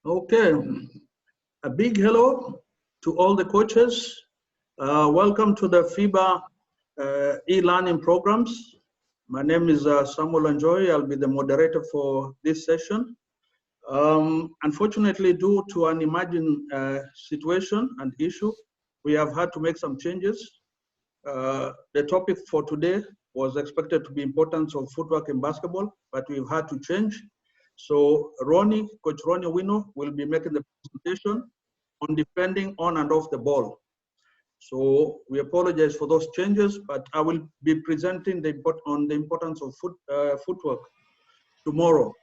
Okay, a big hello to all the coaches. Welcome to the FIBA e-learning programs. My name is Samuel Anjoy. I'll be the moderator for this session. Unfortunately, due to an emerging situation and issue, we have had to make some changes. The topic for today was expected to be importance of footwork in basketball, but we've had to change. So Coach Ronnie Wino will be making the presentation on defending on and off the ball. So we apologize for those changes, but I will be presenting on the importance of footwork tomorrow.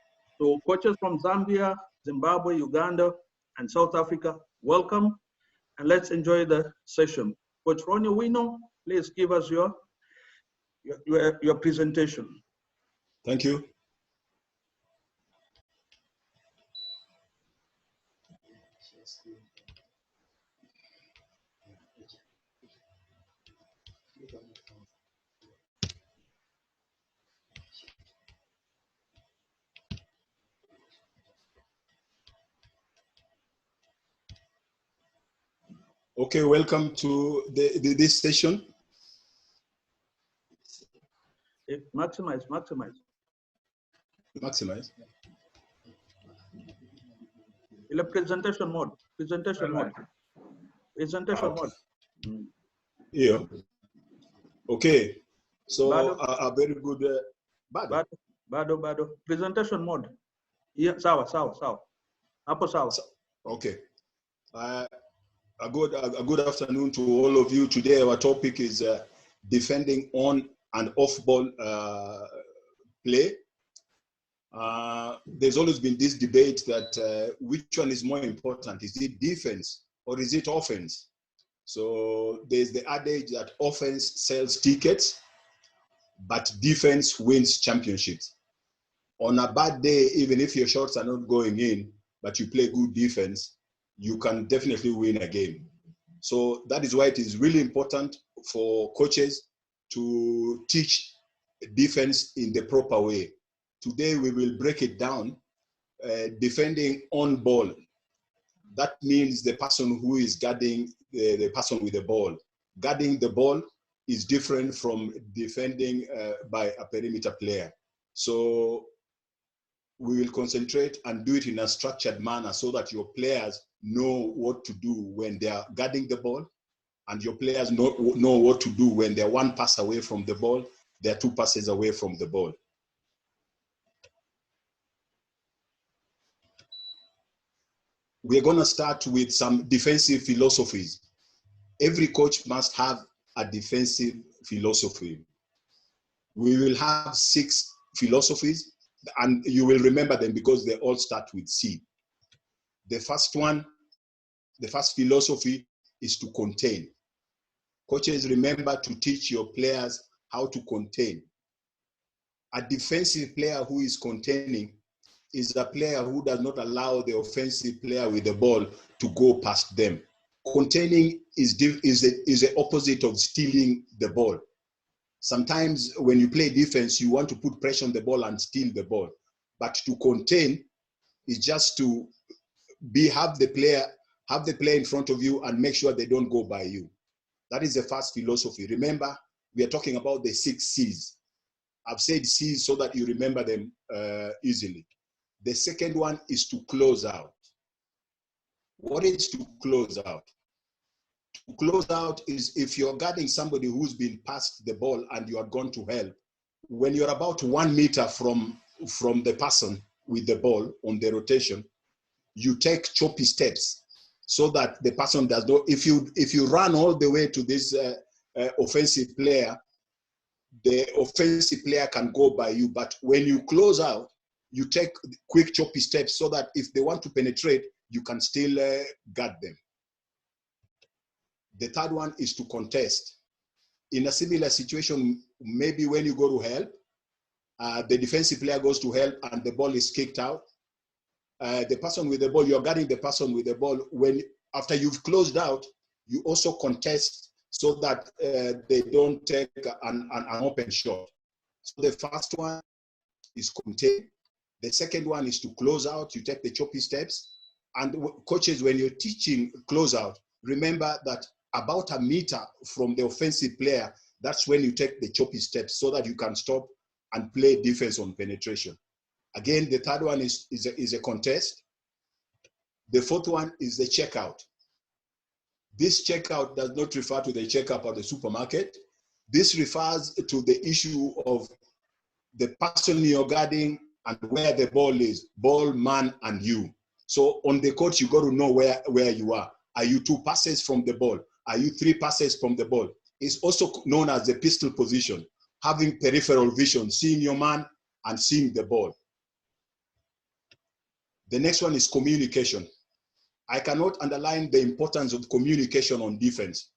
So coaches from Zambia, Zimbabwe, Uganda, and South Africa, welcome, and let's enjoy the session. Coach Ronnie Wino, please give us your presentation. Thank you. Okay, welcome to this session. Maximize. In a presentation mode. Yeah. Okay. So a very good. Bado. Presentation mode. Yeah, sawa. Hapo sawa. Okay. A good afternoon to all of you. Today our topic is defending on and off ball play. There's always been this debate that which one is more important? Is it defense or is it offense? So there's the adage that offense sells tickets, but defense wins championships. On a bad day, even if your shots are not going in, but you play good defense, you can definitely win a game. So that is why it is really important for coaches to teach defense in the proper way. Today we will break it down. Defending on ball. That means the person who is guarding the person with the ball. Guarding the ball is different from defending by a perimeter player. So we will concentrate and do it in a structured manner so that your players know what to do when they are guarding the ball, and your players know what to do when they're one pass away from the ball, they're two passes away from the ball. We're going to start with some defensive philosophies. Every coach must have a defensive philosophy. We will have 6 philosophies, and you will remember them because they all start with C. The first one, the first philosophy is to contain. Coaches, remember to teach your players how to contain. A defensive player who is containing is a player who does not allow the offensive player with the ball to go past them. Containing is the opposite of stealing the ball. Sometimes when you play defense, you want to put pressure on the ball and steal the ball. But to contain is just to have the player in front of you and make sure they don't go by you. That is the first philosophy. Remember, we are talking about the 6 C's. I've said C's so that you remember them easily. The second one is to close out. What is to close out? To close out is if you're guarding somebody who's been passed the ball and you are going to help, when you're about 1 meter from the person with the ball on the rotation, you take choppy steps so that the person does not, if you run all the way to this offensive player, the offensive player can go by you. But when you close out, you take quick choppy steps so that if they want to penetrate, you can still guard them. The third one is to contest. In a similar situation, maybe when you go to help, the defensive player goes to help and the ball is kicked out. The person with the ball, you're guarding the person with the ball. After you've closed out, you also contest so that they don't take an open shot. So the first one is contain. The second one is to close out. You take the choppy steps. And coaches, when you're teaching closeout, remember that about a meter from the offensive player, that's when you take the choppy steps so that you can stop and play defense on penetration. Again, the third one is a contest. The fourth one is the checkout. This checkout does not refer to the checkout at the supermarket. This refers to the issue of the person you're guarding and where the ball is, ball, man, and you. So on the court, you got to know where you are. Are you 2 passes from the ball? Are you 3 passes from the ball? It's also known as the pistol position, having peripheral vision, seeing your man and seeing the ball. The next one is communication. I cannot underline the importance of communication on defense.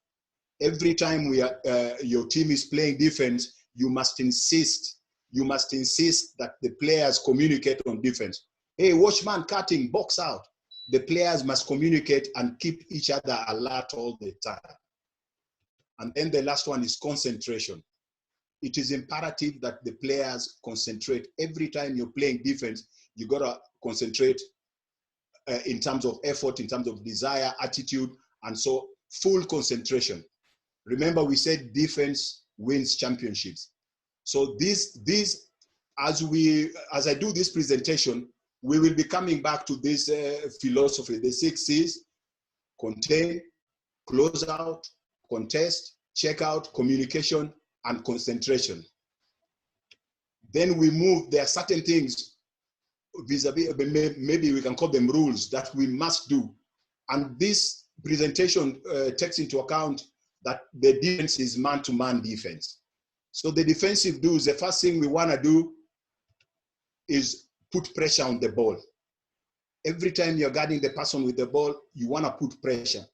Every time your team is playing defense, you must insist that the players communicate on defense. Hey, watchman cutting, box out. The players must communicate and keep each other alert all the time. And then the last one is concentration. It is imperative that the players concentrate. Every time you're playing defense, you gotta concentrate in terms of effort, in terms of desire, attitude, and so full concentration. Remember, we said defense wins championships. So as I do this presentation, we will be coming back to this philosophy, the 6 C's: contain, close out, contest, check out, communication, and concentration. Then we move, there are certain things vis-a-vis, maybe we can call them rules that we must do. And this presentation takes into account that the defense is man-to-man defense. So the defensive do's, the first thing we want to do is put pressure on the ball. Every time you're guarding the person with the ball, you want to put pressure.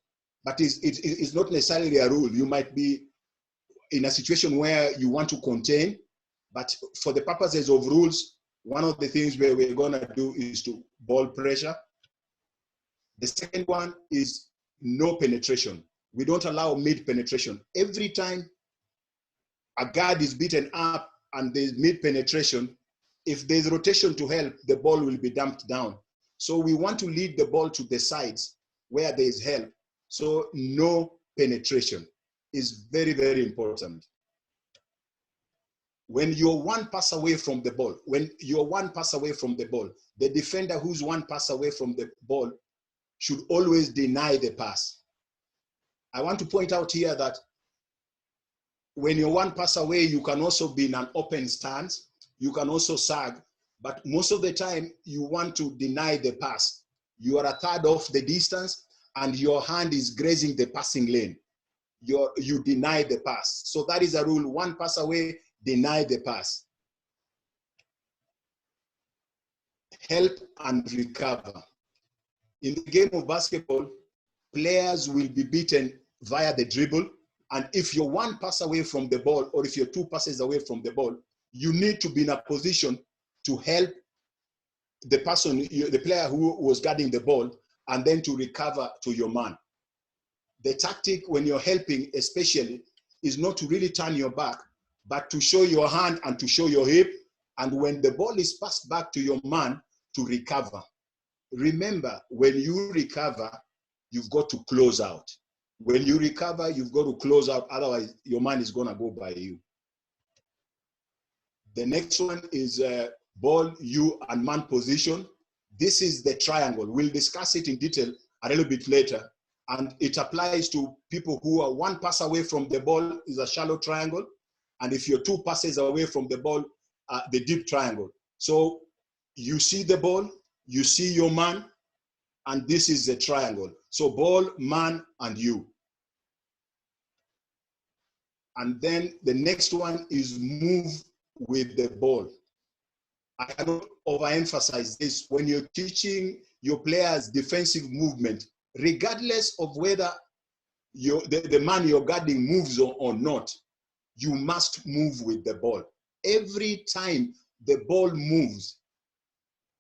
But it's not necessarily a rule. You might be in a situation where you want to contain, but for the purposes of rules, one of the things where we're going to do is to ball pressure. The second one is no penetration. We don't allow mid penetration. Every time a guard is beaten up and there's mid penetration, if there's rotation to help, the ball will be dumped down. So we want to lead the ball to the sides where there is help. So no penetration is very, very important. When you're 1 pass away from the ball, the defender who's 1 pass away from the ball should always deny the pass. I want to point out here that when you're 1 pass away, you can also be in an open stance. You can also sag, but most of the time you want to deny the pass. You are 1/3 off the distance and your hand is grazing the passing lane. You deny the pass. So that is a rule: 1 pass away, deny the pass. Help and recover. In the game of basketball, players will be beaten via the dribble. And if you're 1 pass away from the ball, or if you're 2 passes away from the ball, you need to be in a position to help the person, the player who was guarding the ball, and then to recover to your man. The tactic when you're helping especially is not to really turn your back, but to show your hand and to show your hip. And when the ball is passed back to your man, to recover. Remember, when you recover, you've got to close out. When you recover, you've got to close out. Otherwise, your man is going to go by you. The next one is ball, you, and man position. This is the triangle. We'll discuss it in detail a little bit later. And it applies to people who are 1 pass away from the ball is a shallow triangle. And if you're 2 passes away from the ball, the deep triangle. So you see the ball, you see your man, and this is the triangle. So ball, man, and you. And then the next one is move with the ball. I cannot overemphasize this. When you're teaching your players defensive movement, regardless of whether the man you're guarding moves or not, you must move with the ball. Every time the ball moves,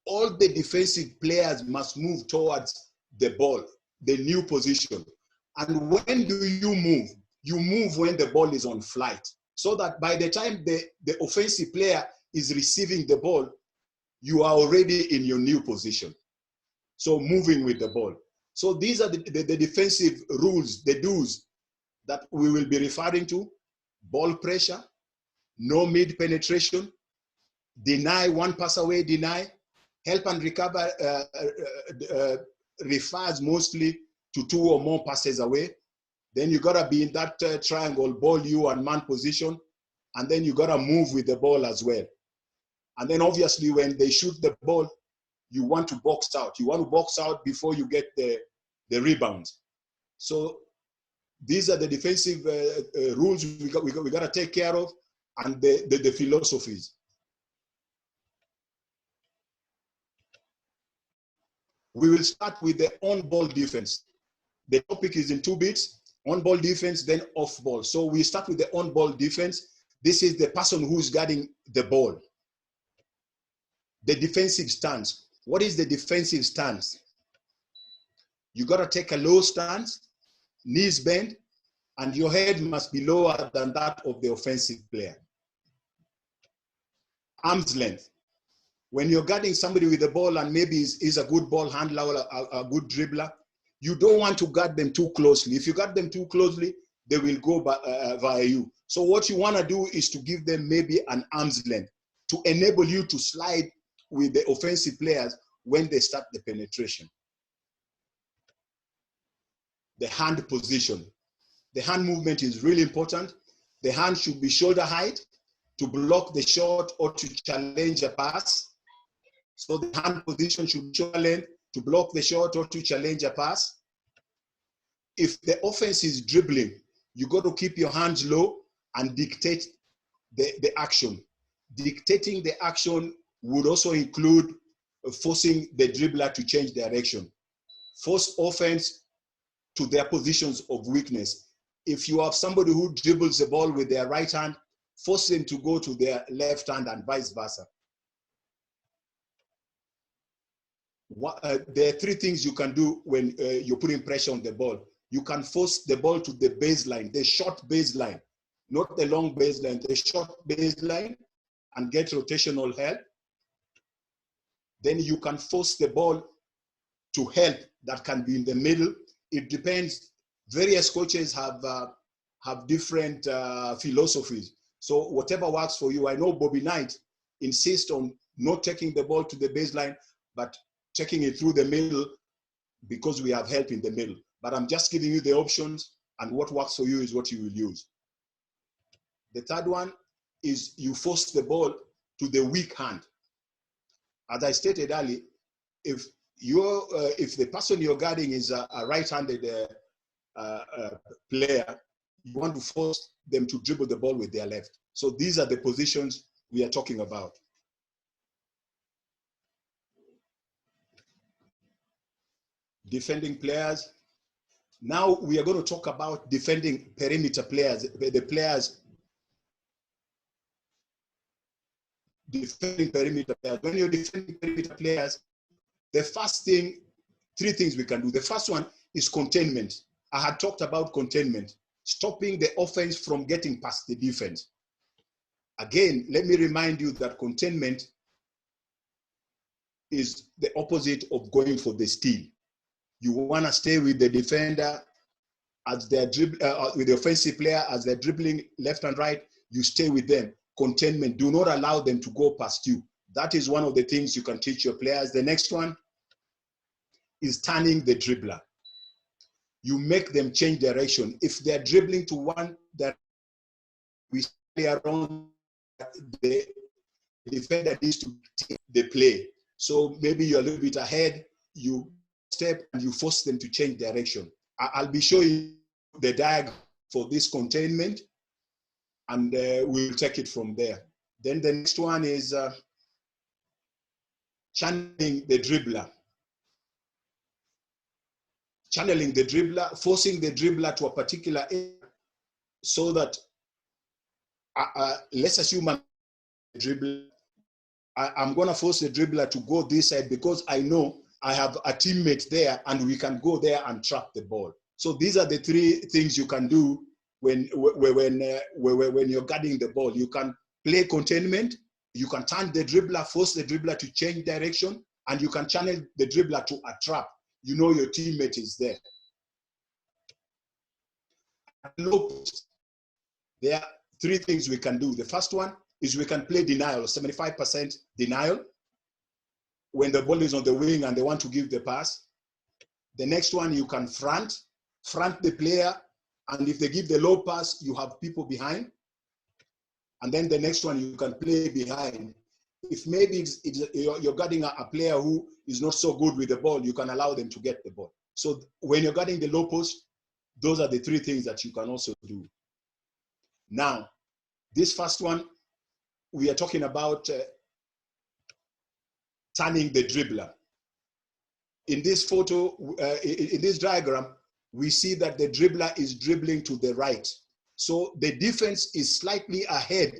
all the defensive players must move towards the ball, the new position. And when do you move? You move when the ball is on flight, so that by the time the offensive player is receiving the ball, you are already in your new position. So moving with the ball. So these are the defensive rules, the do's that we will be referring to: ball pressure, no mid penetration, deny, one pass away, deny, help and recover refers mostly to 2 or more passes away. Then you gotta be in that triangle, ball you and man position, and then you gotta move with the ball as well. And then obviously when they shoot the ball, you want to box out. You want to box out before you get the rebounds. So these are the defensive rules we got to take care of, and the philosophies. We will start with the on-ball defense. The topic is in 2 bits: on-ball defense, then off-ball. So we start with the on-ball defense. This is the person who's guarding the ball. The defensive stance. What is the defensive stance? You got to take a low stance, knees bent, and your head must be lower than that of the offensive player. Arm's length. When you're guarding somebody with the ball and maybe is a good ball handler or a good dribbler, you don't want to guard them too closely. If you guard them too closely, they will go via you. So what you want to do is to give them maybe an arm's length to enable you to slide with the offensive players when they start the penetration. The hand position. The hand movement is really important. The hand should be shoulder height to block the shot or to challenge a pass. So the hand position should be shoulder length to block the shot or to challenge a pass. If the offense is dribbling, you got to keep your hands low and dictate the action. Dictating the action would also include forcing the dribbler to change direction. Force offense to their positions of weakness. If you have somebody who dribbles the ball with their right hand, force them to go to their left hand and vice versa. There are 3 things you can do when you're putting pressure on the ball. You can force the ball to the baseline, the short baseline, not the long baseline, the short baseline, and get rotational help. Then you can force the ball to help that can be in the middle. It depends. Various coaches have different philosophies. So whatever works for you. I know Bobby Knight insists on not taking the ball to the baseline, but taking it through the middle because we have help in the middle. But I'm just giving you the options, and what works for you is what you will use. The third one is you force the ball to the weak hand. As I stated earlier, if the person you're guarding is a right-handed player, you want to force them to dribble the ball with their left. So these are the positions we are talking about. Defending players. Now we are going to talk about defending perimeter players, the players defending perimeter players. When you're defending perimeter players, the first thing, 3 things we can do. The first one is containment. I had talked about containment, stopping the offense from getting past the defense. Again, let me remind you that containment is the opposite of going for the steal. You want to stay with the defender as they're with the offensive player as they're dribbling left and right. You stay with them. Containment. Do not allow them to go past you. That is one of the things you can teach your players. The next one is turning the dribbler. You make them change direction. If they're dribbling to one that we stay around, the defender needs to take the play. So maybe you're a little bit ahead, you step and you force them to change direction. I'll be showing the diagram for this containment, and we'll take it from there. Then the next one is channeling the dribbler. Channeling the dribbler, forcing the dribbler to a particular area so that, let's assume I'm a dribbler. I'm going to force the dribbler to go this side because I know I have a teammate there and we can go there and trap the ball. So these are the 3 things you can do when you're guarding the ball. You can play containment, you can turn the dribbler, force the dribbler to change direction, and you can channel the dribbler to a trap. You know your teammate is there. Low post, there are three things we can do. The first one is we can play denial, 75% denial, when the ball is on the wing and they want to give the pass. The next one, you can front the player, and if they give the low pass, you have people behind. And then the next one, you can play behind. If maybe you're guarding a player who is not so good with the ball, you can allow them to get the ball. So when you're guarding the low post, those are the three things that you can also do. Now, this first one, we are talking about turning the dribbler. In this photo, in this diagram, we see that the dribbler is dribbling to the right. So the defense is slightly ahead.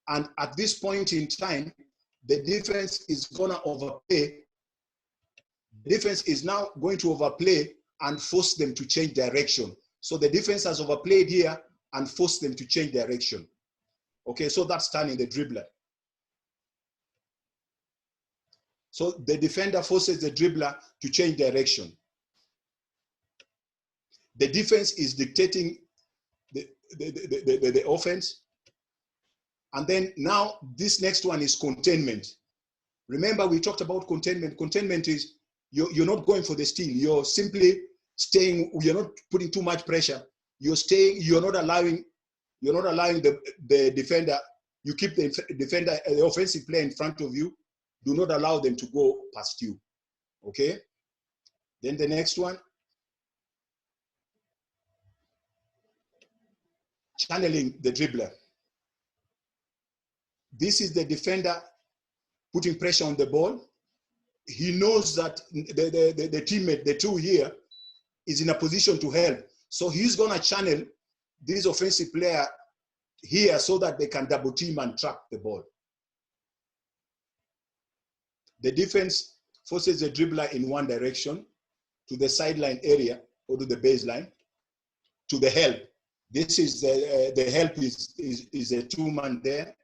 And at this point in time, the defense is gonna overplay. The defense is now going to overplay and force them to change direction. So the defense has overplayed here and forced them to change direction. Okay, so that's turning the dribbler. So the defender forces the dribbler to change direction. The defense is dictating the offense. And then now this next one is containment. Remember, we talked about containment. Containment is you're not going for the steal. You're simply staying, you're not putting too much pressure. You're staying, you're not allowing the defender, you keep the defender, the offensive player in front of you. Do not allow them to go past you. Okay? Then the next one, channeling the dribbler. This is the defender putting pressure on the ball. He knows that the teammate, the two here, is in a position to help. So he's gonna channel this offensive player here so that they can double team and trap the ball. The defense forces the dribbler in one direction to the sideline area or to the baseline, to the help. This is the help is a two-man there,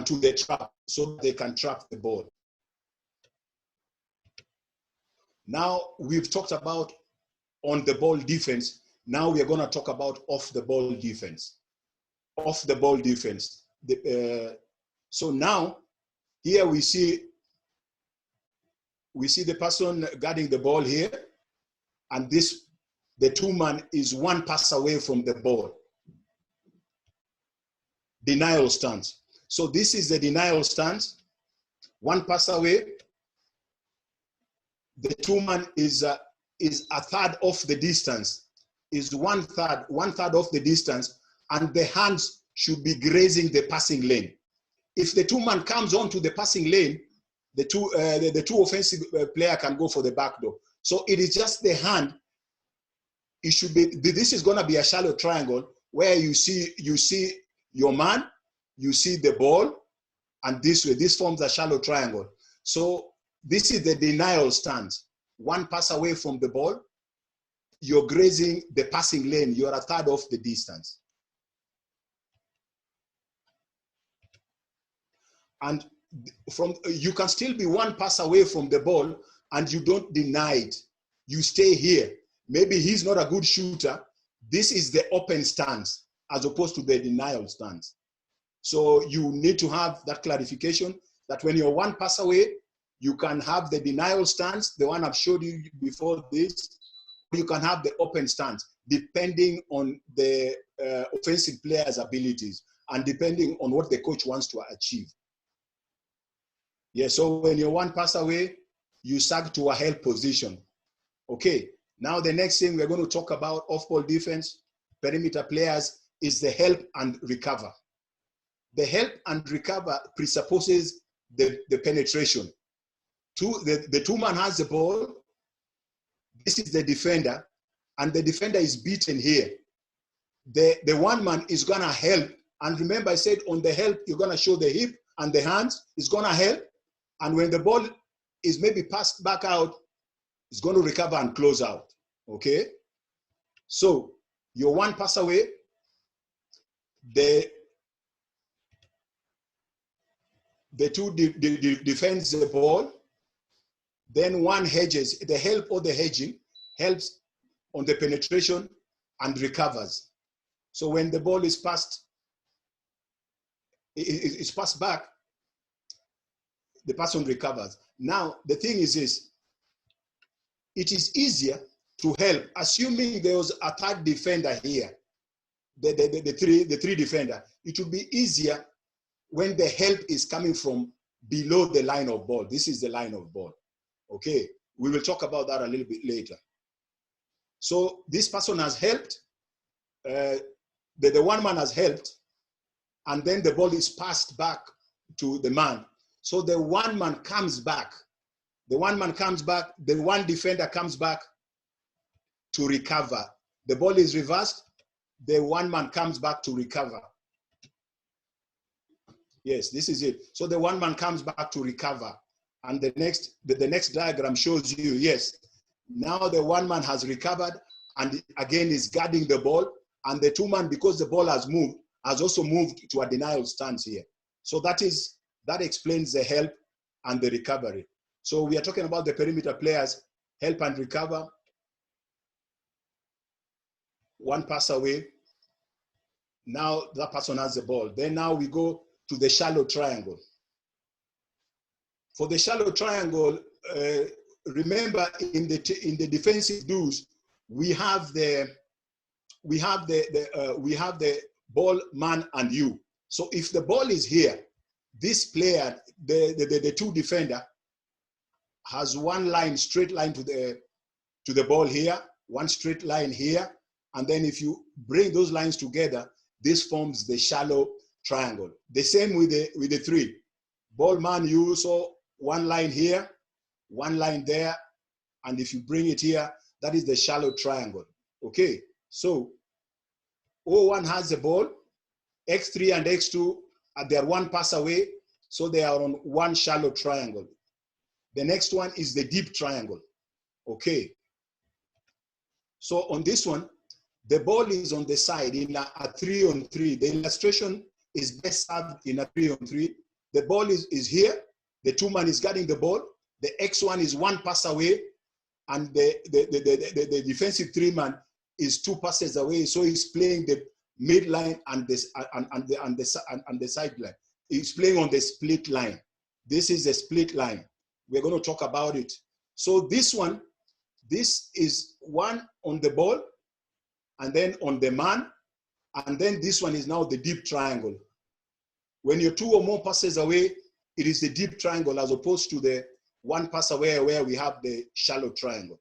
to the trap so they can trap the ball. Now we've talked about on the ball defense. Now we're going to talk about off the ball defense. Off the ball defense. So now here we see the person guarding the ball here, and the two-man is one pass away from the ball. Denial stance. So this is the denial stance. One pass away. The two-man is a third of the distance. Is one third of the distance, and the hands should be grazing the passing lane. If the two-man comes onto the passing lane, the two offensive player can go for the back door. So it is just the hand. It should be. This is going to be a shallow triangle where you see your man, you see the ball, and this way this forms a shallow triangle. So this is the denial stance. One pass away from the ball, you're grazing the passing lane. You're a third of the distance. And you can still be one pass away from the ball and you don't deny it. You stay here. Maybe he's not a good shooter. This is the open stance as opposed to the denial stance. So you need to have that clarification that when you're one pass away, you can have the denial stance, the one I've showed you before this. You can have the open stance depending on the offensive player's abilities and depending on what the coach wants to achieve. Yeah, so when you're one pass away, you sag to a help position. Okay, now the next thing we're going to talk about off-ball defense, perimeter players, is the help and recover. The help and recover presupposes the penetration. The two-man has the ball. This is the defender, and the defender is beaten here. The one man is going to help. And remember, I said on the help, you're going to show the hip and the hands. It's going to help. And when the ball is maybe passed back out, it's going to recover and close out. Okay? So you're one pass away. The the two defends the ball. Then one hedges. The help of the hedging helps on the penetration and recovers. So when the ball is passed, it's passed back, the person recovers. Now, the thing is this, it is easier to help, assuming there was a third defender here, the three defender, it would be easier when the help is coming from below the line of ball. This is the line of ball. Okay, we will talk about that a little bit later. So this person has helped, the one man has helped, and then the ball is passed back to the man. So the one man comes back. The one man comes back, the one defender comes back to recover. The ball is reversed, the one man comes back to recover. Yes, this is it. So the one man comes back to recover. And the next diagram shows you, yes, now the one man has recovered and again is guarding the ball. And the two man, because the ball has moved, has also moved to a denial stance here. So that explains the help and the recovery. So we are talking about the perimeter players, help and recover. One pass away. Now that person has the ball. Then now we go to the shallow triangle. For the shallow triangle, remember in the defensive dues, we have the ball man and you. So if the ball is here, this player, the two defender, has one line, straight line to the ball here, one straight line here, and then if you bring those lines together, this forms the shallow triangle. The same with the three. Ball man, you saw one line here, one line there, and if you bring it here, that is the shallow triangle. Okay, so O1 has the ball, X3 and X2 they are one pass away, so they are on one shallow triangle. The next one is the deep triangle. Okay, so on this one, the ball is on the side in a 3-on-3. The illustration is best served in a 3-on-3. The ball is here. The two man is guarding the ball. The X1 is one pass away, and the defensive three man is two passes away. So he's playing the midline and the sideline. He's playing on the split line. This is a split line. We're going to talk about it. So this is one on the ball, and then on the man, and then this one is now the deep triangle. When you're two or more passes away, it is the deep triangle as opposed to the one pass away where we have the shallow triangle.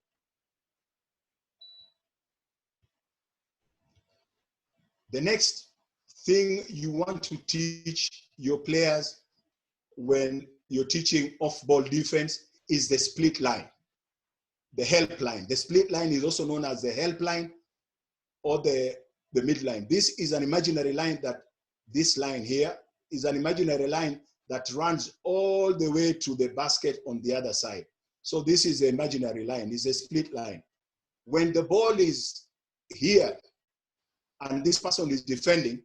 The next thing you want to teach your players when you're teaching off-ball defense is the split line, the help line. The split line is also known as the help line or the midline. This is an imaginary line this line here is an imaginary line that runs all the way to the basket on the other side. So this is the imaginary line, it's a split line. When the ball is here and this person is defending,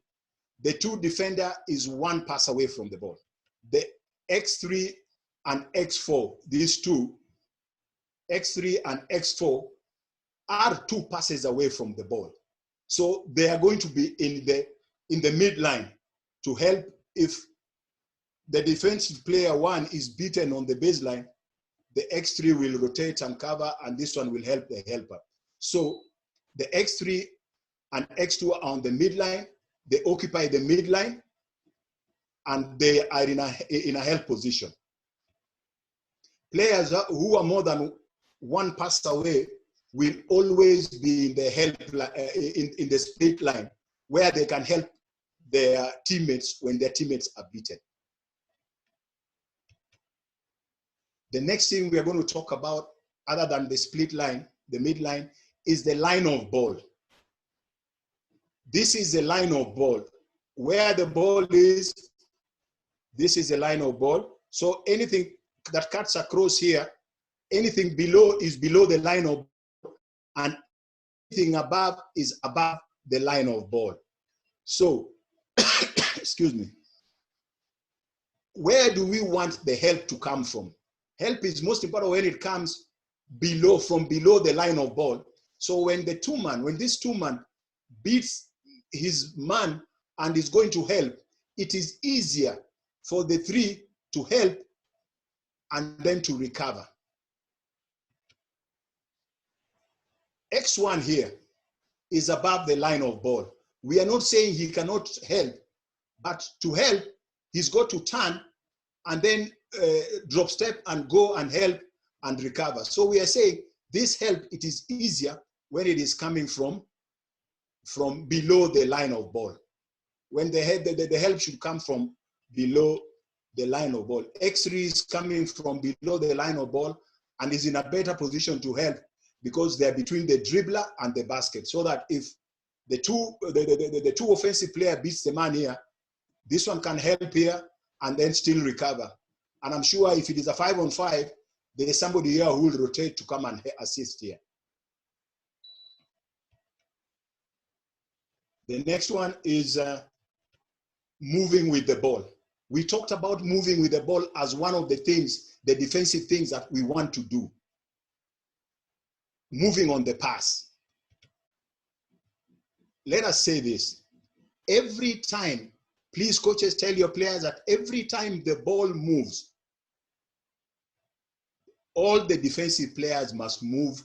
the two defender is one pass away from the ball. The X3 and X4, these two, X3 and X4 are two passes away from the ball. So they are going to be in the midline to help. If the defensive player one is beaten on the baseline, the X3 will rotate and cover, and this one will help the helper. So the X3 and X2 are on the midline, they occupy the midline, and they are in a help position. Players who are more than one pass away will always be in the help in the split line, where they can help their teammates when their teammates are beaten. The next thing we are going to talk about, other than the split line, the midline, is the line of ball. This is the line of ball. Where the ball is, this is the line of ball. So anything that cuts across here, anything below is below the line of ball, and anything above is above the line of ball. So, excuse me. where do we want the help to come from? Help is most important when it comes below, from below the line of ball. So when this two-man beats his man and is going to help, it is easier for the three to help and then to recover. X1 here is above the line of ball. We are not saying he cannot help, but to help, he's got to turn and then drop step and go and help and recover. So we are saying this help, it is easier when it is coming from below the line of ball. When the help should come from below the line of ball. X3 is coming from below the line of ball and is in a better position to help because they're between the dribbler and the basket. So that if the two offensive player beats the man here, this one can help here and then still recover. And I'm sure if it is a 5-on-5, there is somebody here who will rotate to come and assist here. The next one is moving with the ball. We talked about moving with the ball as one of the things, the defensive things that we want to do. Moving on the pass. Let us say this. Every time, please coaches, tell your players that every time the ball moves, all the defensive players must move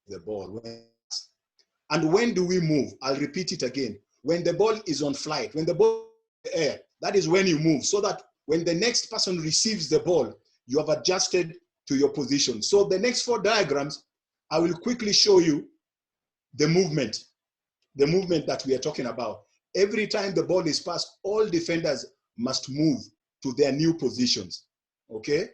the ball. And when do we move? I'll repeat it again. When the ball is on flight, when the ball is in the air, that is when you move, so that when the next person receives the ball, you have adjusted to your position. So the next 4 diagrams, I will quickly show you the movement that we are talking about. Every time the ball is passed, all defenders must move to their new positions, okay?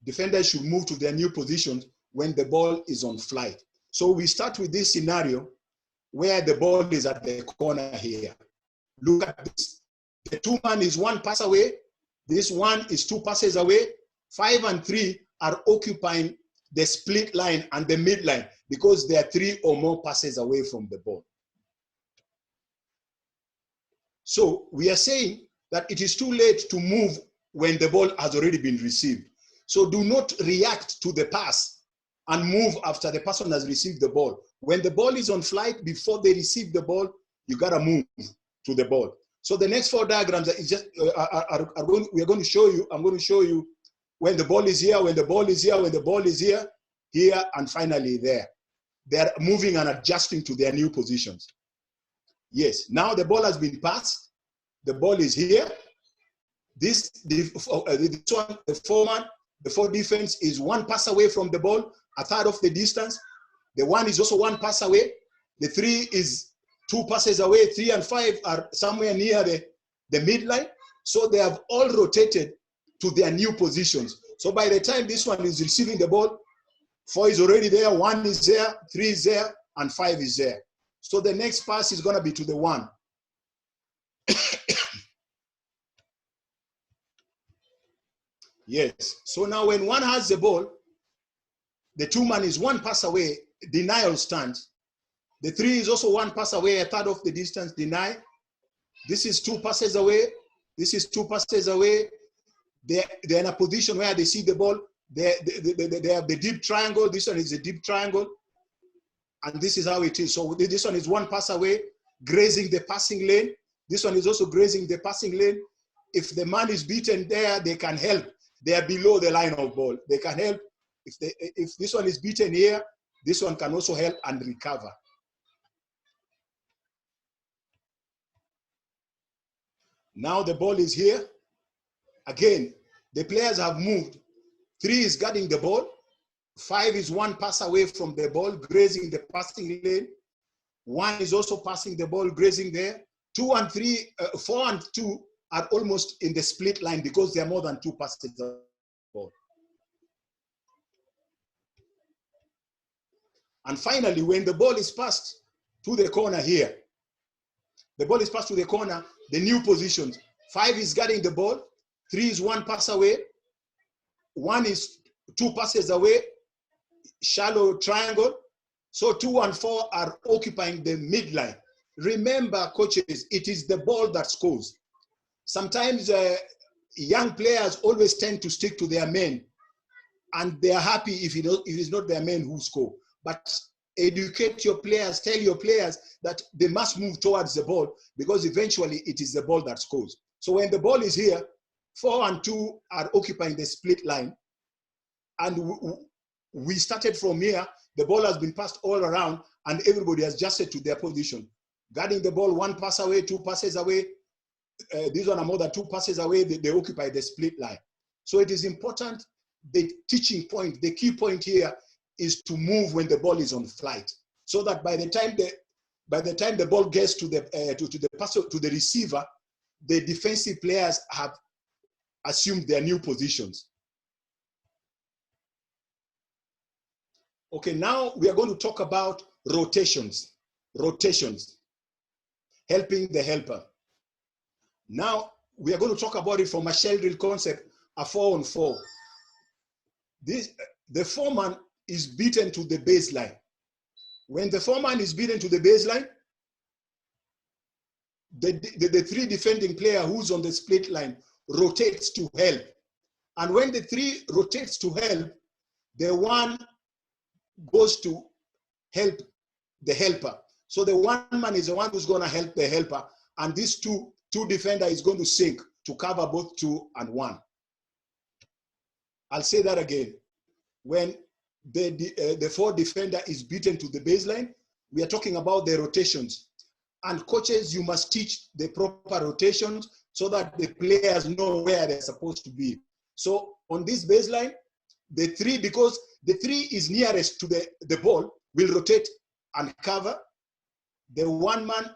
Defenders should move to their new positions when the ball is on flight. So we start with this scenario where the ball is at the corner here. Look at this. The two-man is 1 pass away. This one is 2 passes away. 5 and 3 are occupying the split line and the midline because they are 3 or more passes away from the ball. So we are saying that it is too late to move when the ball has already been received. So do not react to the pass and move after the person has received the ball. When the ball is on flight, before they receive the ball, you gotta move to the ball. So the next 4 diagrams is just we are going to show you. I'm going to show you when the ball is here, when the ball is here, when the ball is here, here, and finally there. They are moving and adjusting to their new positions. Yes. Now the ball has been passed. The ball is here. This one, the 4-man, the 4 defense is 1 pass away from the ball, a third of the distance. The 1 is also 1 pass away. The 3 is 2 passes away. 3 and 5 are somewhere near the midline. So they have all rotated to their new positions. So by the time this one is receiving the ball, 4 is already there, 1 is there, 3 is there, and 5 is there. So the next pass is going to be to the 1. Yes. So now when 1 has the ball, the 2-man is 1 pass away, denial stance. The 3 is also 1 pass away, a third of the distance, deny. This is 2 passes away. This is 2 passes away. They're in a position where they see the ball. They have the deep triangle. This one is a deep triangle. And this is how it is. So this one is 1 pass away, grazing the passing lane. This one is also grazing the passing lane. If the man is beaten there, they can help. They are below the line of ball. They can help. If this one is beaten here, this one can also help and recover. Now the ball is here. Again, the players have moved. 3 is guarding the ball. 5 is 1 pass away from the ball, grazing the passing lane. 1 is also passing the ball, grazing there. 2 and 3, 4 and 2 are almost in the split line because they are more than 2 passes of the ball. And finally, when the ball is passed to the corner here, the ball is passed to the corner, the new positions. 5 is guarding the ball. 3 is 1 pass away. 1 is 2 passes away. Shallow triangle. So 2 and 4 are occupying the midline. Remember, coaches, it is the ball that scores. Sometimes young players always tend to stick to their men, and they are happy if it is not their men who score. But educate your players, tell your players that they must move towards the ball, because eventually it is the ball that scores. So when the ball is here, 4 and 2 are occupying the split line, and we started from here. The ball has been passed all around, and everybody has adjusted to their position. Guarding the ball 1 pass away, 2 passes away. These one are more than 2 passes away. They occupy the split line. So it is important. The teaching point, the key point here, is to move when the ball is on flight, so that by the time the ball gets to the receiver, the defensive players have assumed their new positions. Okay, now we are going to talk about rotations. Rotations, helping the helper. Now we are going to talk about it from a shell drill concept, a 4-on-4. The foreman is beaten to the baseline. When the foreman is beaten to the baseline, the 3 defending player who's on the split line rotates to help. And when the 3 rotates to help, the 1 goes to help the helper. So the 1 man is the one who's going to help the helper, and this two defender is going to sink to cover both 2 and 1. I'll say that again. When the 4 defender is beaten to the baseline, we are talking about the rotations. And coaches, you must teach the proper rotations so that the players know where they're supposed to be. So on this baseline, the 3, because the 3 is nearest to the ball, will rotate and cover. The 1 man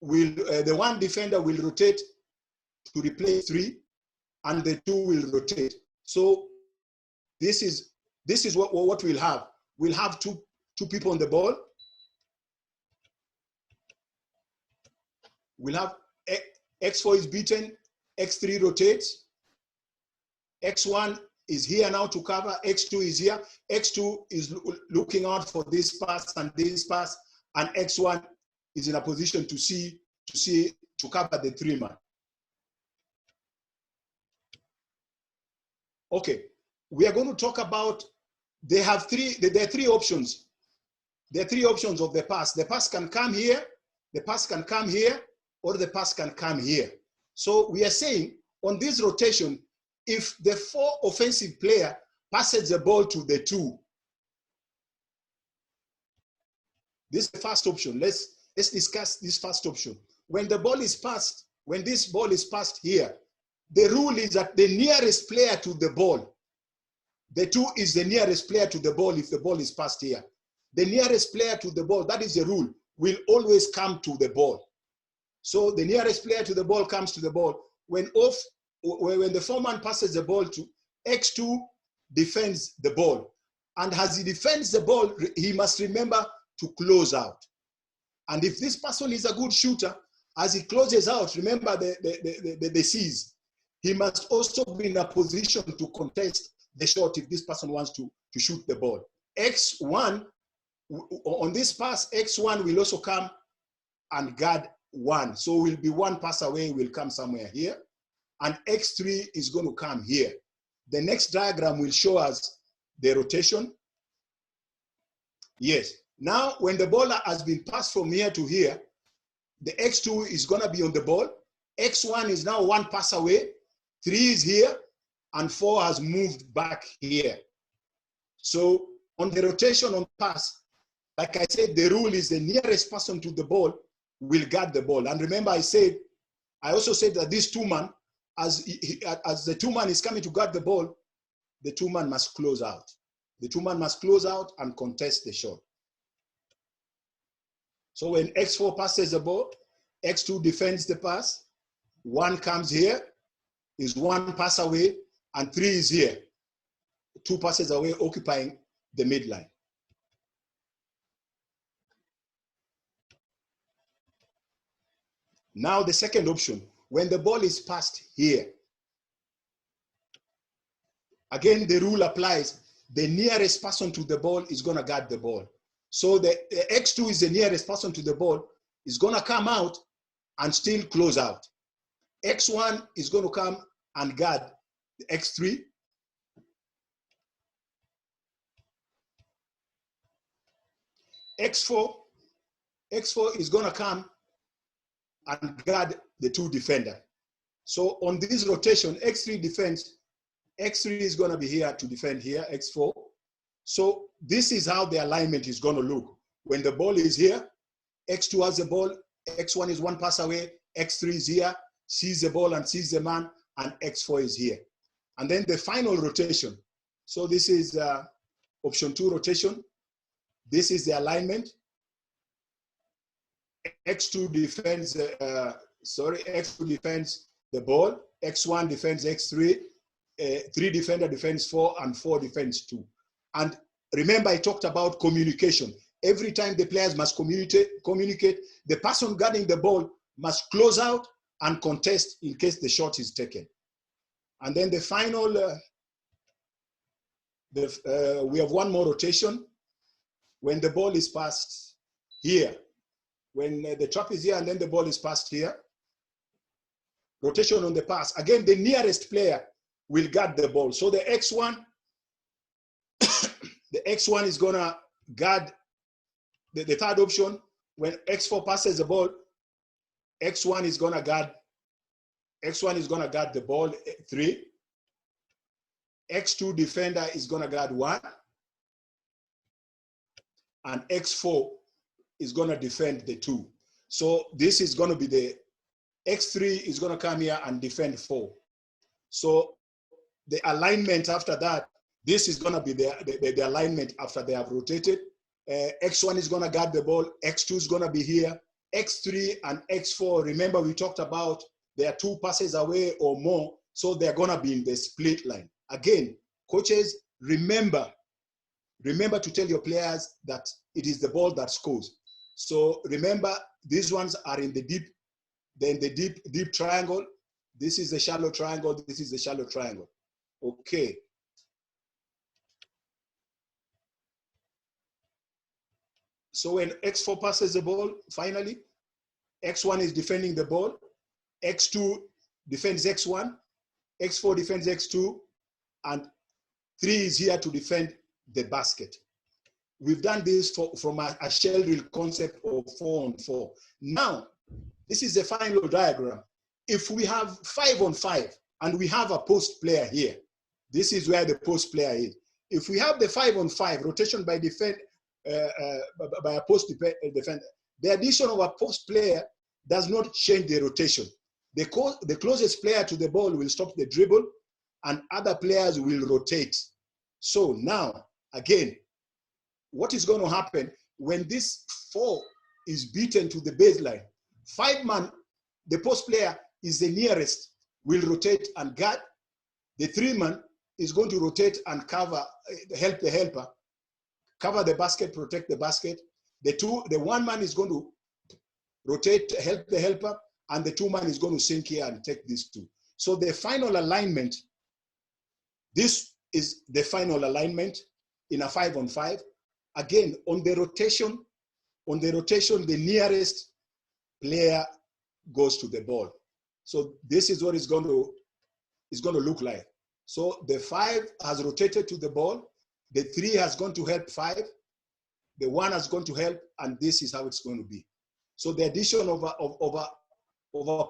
will, the 1 defender will rotate to replace 3, and the 2 will rotate. So this is what we'll have. We'll have two people on the ball. We'll have X4 is beaten, X3 rotates, X1 is here now to cover, X2 is here, X2 is looking out for this pass and this pass, and X1 is in a position to cover the 3 man. Okay, we are going to talk about, there are 3 options. There are 3 options of the pass. The pass can come here, the pass can come here, or the pass can come here. So we are saying on this rotation, if the 4 offensive player passes the ball to the 2, this is the first option. Let's discuss this first option. When the ball is passed, when this ball is passed here, the rule is that the nearest player to the ball, the 2 is the nearest player to the ball if the ball is passed here. The nearest player to the ball, that is the rule, will always come to the ball. So the nearest player to the ball comes to the ball. When the foreman passes the ball to X2, defends the ball. And as he defends the ball, he must remember to close out. And if this person is a good shooter, as he closes out, remember the C's. He must also be in a position to contest the shot if this person wants to shoot the ball. X1, on this pass, X1 will also come and guard 1. So we'll be 1 pass away, will come somewhere here. And X3 is going to come here. The next diagram will show us the rotation. Yes. Now, when the ball has been passed from here to here, the X2 is going to be on the ball. X1 is now 1 pass away. 3 is here, and 4 has moved back here. So on the rotation on pass, like I said, the rule is the nearest person to the ball will guard the ball. And remember, I also said that this 2 man, as the 2 man is coming to guard the ball, the 2 man must close out. The 2 man must close out and contest the shot. So when X4 passes the ball, X2 defends the pass, 1 comes here, is 1 pass away, and 3 is here, 2 passes away, occupying the midline. Now the second option, when the ball is passed here, again the rule applies. The nearest person to the ball is going to guard the ball. So the X2 is the nearest person to the ball, is going to come out and still close out. X1 is going to come and guard the X3. X4 is going to come and guard the two defender. So on this rotation, X3 defense, X3 is going to be here to defend here, X4. So this is how the alignment is going to look. When the ball is here, X2 has the ball, X1 is one pass away, X3 is here, sees the ball and sees the man, and X4 is here. And then the final rotation. So this is option 2 rotation. This is the alignment. X2 defends, X2 defends the ball, X1 defends X3, 3 defender defends 4, and 4 defends 2. And remember, I talked about communication. Every time the players must communicate, the person guarding the ball must close out and contest in case the shot is taken. And then the final, we have one more rotation. When the ball is passed here, when the trap is here and then the ball is passed here, rotation on the pass. Again, the nearest player will guard the ball. So the X1, the X1 is gonna guard the third option. When X4 passes the ball, X1 is gonna guard the ball 3. X2 defender is gonna guard 1. And X4 is gonna defend the 2. So this is gonna be the X3 is gonna come here and defend 4. So the alignment after that, this is gonna be the alignment after they have rotated. X1 is gonna guard the ball, X2 is gonna be here, X3 and X4, remember we talked about they are 2 passes away or more, so they're gonna be in the split line. Again, coaches, remember to tell your players that it is the ball that scores. So remember, these ones are in the deep, then the deep triangle. This is the shallow triangle, this is the shallow triangle. Okay. So when X4 passes the ball, finally, X1 is defending the ball, X2 defends X1, X4 defends X2, and 3 is here to defend the basket. We've done this from a shell drill concept of 4-on-4. Now, this is the final diagram. If we have 5-on-5 and we have a post player here, this is where the post player is. If we have the 5-on-5 rotation by a post defender, the addition of a post player does not change the rotation. The closest player to the ball will stop the dribble and other players will rotate. So now, again, what is going to happen when this 4 is beaten to the baseline? 5-man, the post player is the nearest, will rotate and guard. The 3-man is going to rotate and cover, help the helper, cover the basket, protect the basket. The 1-man is going to rotate, help the helper, and the 2-man is going to sink here and take these 2. So the final alignment, this is the final alignment in a 5-on-5. Again, on the rotation, the nearest player goes to the ball. So this is what it's going to look like. So the 5 has rotated to the ball, the 3 has gone to help 5, the 1 has gone to help, and this is how it's going to be. So the addition of a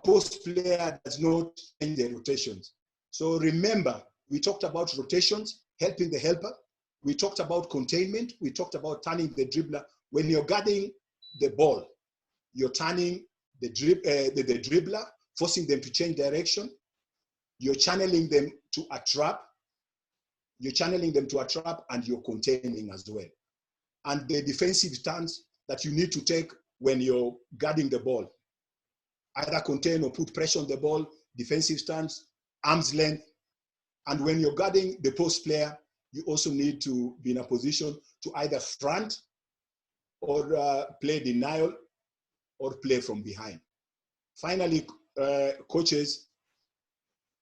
post player does not change the rotations. So remember, we talked about rotations, helping the helper. We talked about containment. We talked about turning the dribbler. When you're guarding the ball, you're turning the dribbler, forcing them to change direction. You're channeling them to a trap. You're channeling them to a trap, and you're containing as well. And the defensive stance that you need to take when you're guarding the ball, either contain or put pressure on the ball, defensive stance, arm's length. And when you're guarding the post player, you also need to be in a position to either front or play denial or play from behind. Finally, coaches,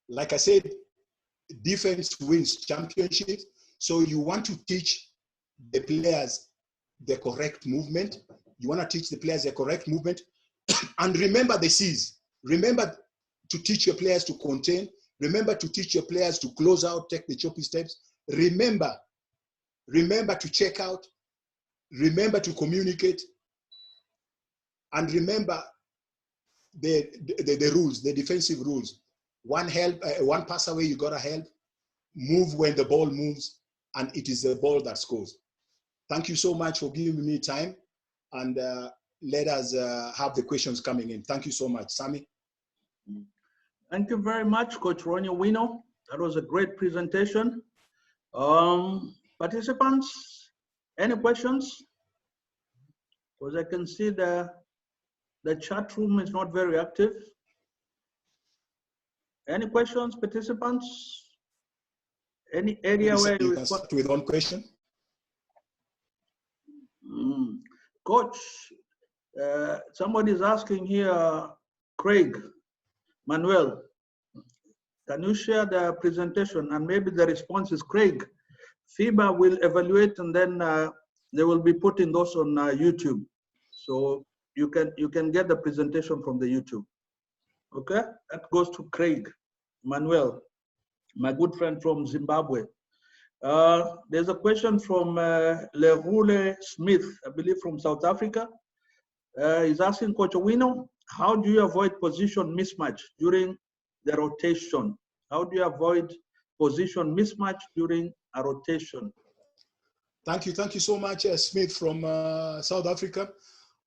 like I said, defense wins championships. So you want to teach the players the correct movement. You want to teach the players the correct movement. And remember the C's. Remember to teach your players to contain. Remember to teach your players to close out, take the choppy steps. Remember to check out. Remember to communicate. And remember the rules, the defensive rules. One pass away, you gotta help. Move when the ball moves, and it is the ball that scores. Thank you so much for giving me time, and let us have the questions coming in. Thank you so much, Sammy. Thank you very much, Coach Ronnie Wino. That was a great presentation. Participants, any questions? Because I can see the chat room is not very active. Any questions, participants? Any area where you can start with one question? Coach, somebody is asking here, Craig, Manuel, can you share the presentation? And maybe the response is, Craig, FIBA will evaluate, and then they will be putting those on YouTube. So you can get the presentation from the YouTube. Okay, that goes to Craig, Manuel, my good friend from Zimbabwe. There's a question from Lerule Smith, I believe from South Africa. He's asking Coach Owino, how do you avoid position mismatch during the rotation? How do you avoid position mismatch during a rotation? Thank you so much, Smith from South Africa.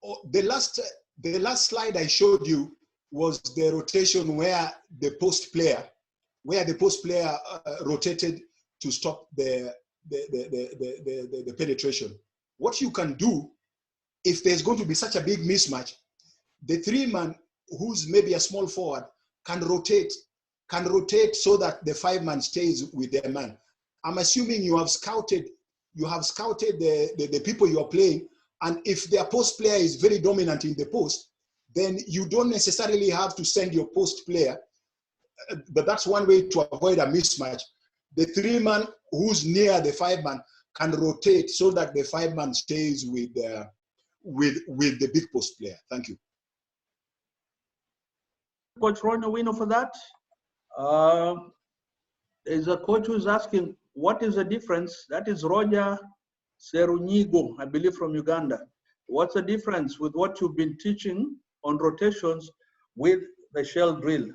Oh, the last slide I showed you was the rotation where the post player rotated to stop the penetration. What you can do, if there's going to be such a big mismatch, the 3-man who's maybe a small forward can rotate so that the 5-man stays with their man. I'm assuming you have scouted the people you are playing, and if their post player is very dominant in the post, then you don't necessarily have to send your post player, but that's one way to avoid a mismatch. The 3-man who's near the 5-man can rotate so that the 5-man stays with the big post player. Thank you. Coach Ronnie Wino for that. There's a coach who's asking, what is the difference? That is Roger Serunyigo, I believe from Uganda. What's the difference with what you've been teaching on rotations with the shell drill?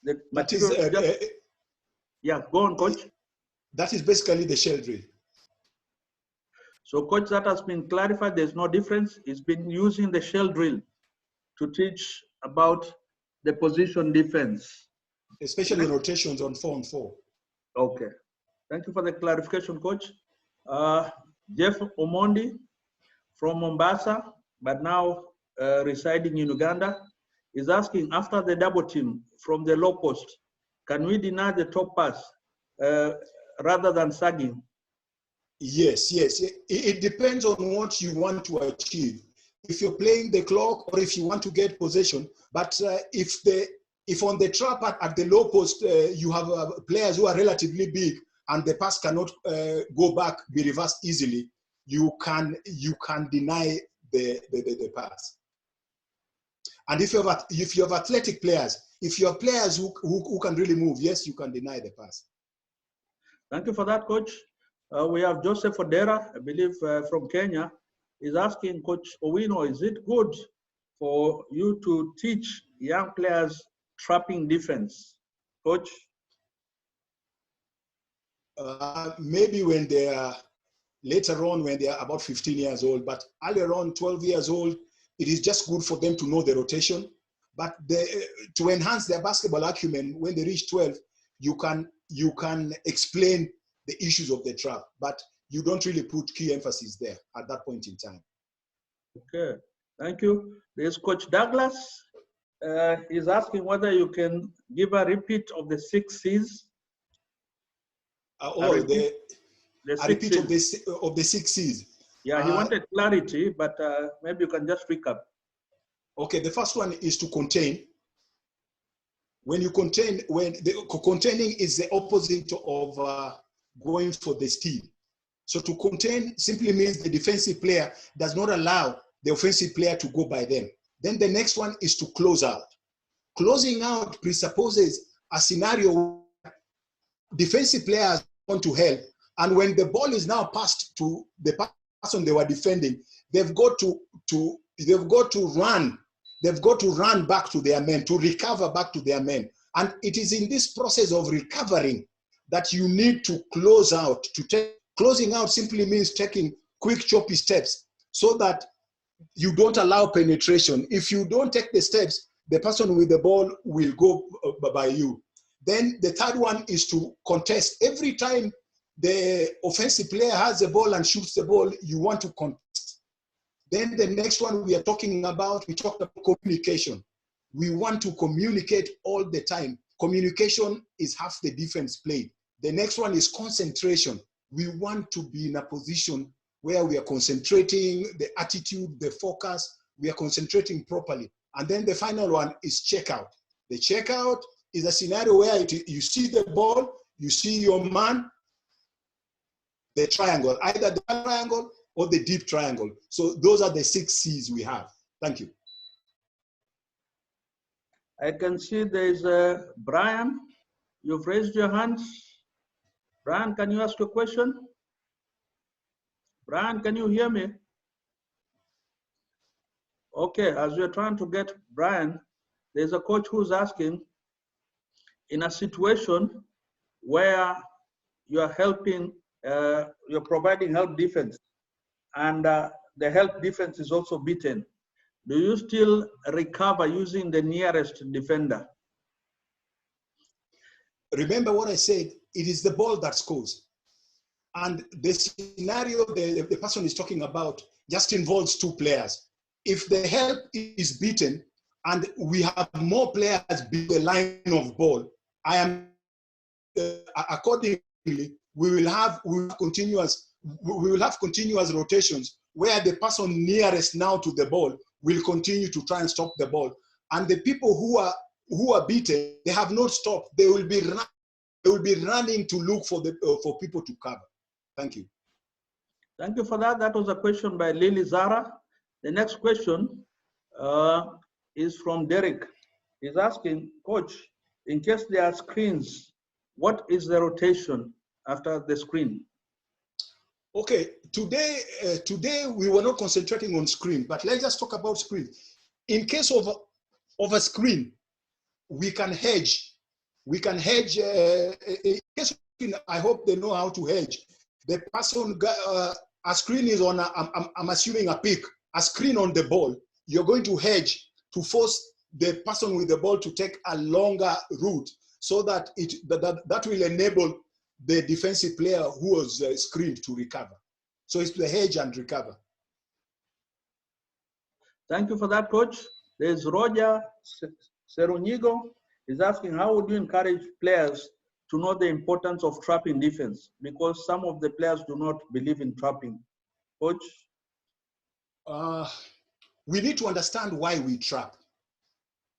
The material yeah, go on, Coach. That is basically the shell drill. So, Coach, that has been clarified. There's no difference. It's been using the shell drill to teach about the position defense. Especially rotations on 4-on-4. Okay. Thank you for the clarification, Coach. Jeff Omondi from Mombasa, but now residing in Uganda, is asking, after the double team from the low post, can we deny the top pass rather than sagging? Yes. It depends on what you want to achieve. If you're playing the clock or if you want to get possession, but if on the trap at the low post you have players who are relatively big and the pass cannot go back, be reversed easily, you can deny the pass. And if you have athletic players, if you have players who can really move, yes, you can deny the pass. Thank you for that, Coach. We have Joseph Odera, I believe from Kenya, is asking Coach Owino, is it good for you to teach young players trapping defense? Coach? Maybe when they are later on, when they are about 15 years old, but earlier on, 12 years old, it is just good for them to know the rotation. But to enhance their basketball acumen, when they reach 12, you can explain the issues of the trap, but you don't really put key emphasis there at that point in time. Okay, thank you. There's Coach Douglas. He's asking whether you can give a repeat of the 6 C's. A repeat of the 6 C's. Yeah, he wanted clarity, but maybe you can just recap. Okay, the first one is to contain. When you contain, containing is the opposite of going for the steal. So to contain simply means the defensive player does not allow the offensive player to go by them. Then the next one is to close out. Closing out presupposes a scenario where defensive players want to help, and when the ball is now passed to the person they were defending, they've got to run. They've got to run back to their men, to recover back to their men. And it is in this process of recovering that you need to close out. Closing out simply means taking quick, choppy steps so that you don't allow penetration. If you don't take the steps, the person with the ball will go by you. Then the third one is to contest. Every time the offensive player has the ball and shoots the ball, you want to contest. Then the next one we talked about communication. We want to communicate all the time. Communication is half the defense played. The next one is concentration. We want to be in a position where we are concentrating, the attitude, the focus, we are concentrating properly. And then the final one is checkout. The checkout is a scenario where you see the ball, you see your man, the triangle, either the triangle or the deep triangle. So those are the 6 C's we have. Thank you. I can see there is Brian. You've raised your hands. Brian, can you ask a question? Brian, can you hear me? Okay, as we're trying to get Brian, there's a coach who's asking, in a situation where you are helping, you're providing help defense, and the help defense is also beaten, do you still recover using the nearest defender? Remember what I said, it is the ball that scores. And the scenario the person is talking about just involves 2 players. If the help is beaten and we have more players beat the line of ball, accordingly, we will have continuous rotations where the person nearest now to the ball will continue to try and stop the ball. And the people who are beaten, they have not stopped. They will be running to look for people to cover. Thank you. Thank you for that. That was a question by Lily Zara. The next question is from Derek. He's asking, Coach, in case there are screens, what is the rotation after the screen? Okay, today we were not concentrating on screen, but let's just talk about screen. In case of a screen, we can hedge. We can hedge. In case of screen, I hope they know how to hedge. The person, a screen is on, I'm assuming a pick, a screen on the ball. You're going to hedge to force the person with the ball to take a longer route so that that will enable the defensive player who was screened to recover. So it's the hedge and recover. Thank you for that, Coach. There's Roger Serunigo. He's asking, how would you encourage players to know the importance of trapping defense? Because some of the players do not believe in trapping. Coach? We need to understand why we trap.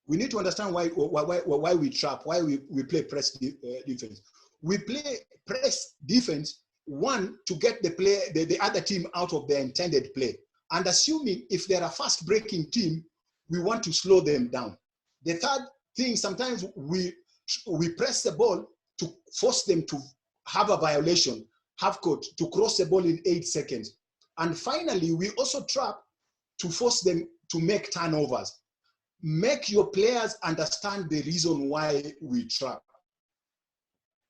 We need to understand why we trap, why we play press defense. We play press defense, one, to get the other team out of their intended play. And assuming if they're a fast breaking team, we want to slow them down. The third thing, sometimes we press the ball to force them to have a violation, half court, to cross the ball in 8 seconds. And finally, we also trap to force them to make turnovers. Make your players understand the reason why we trap.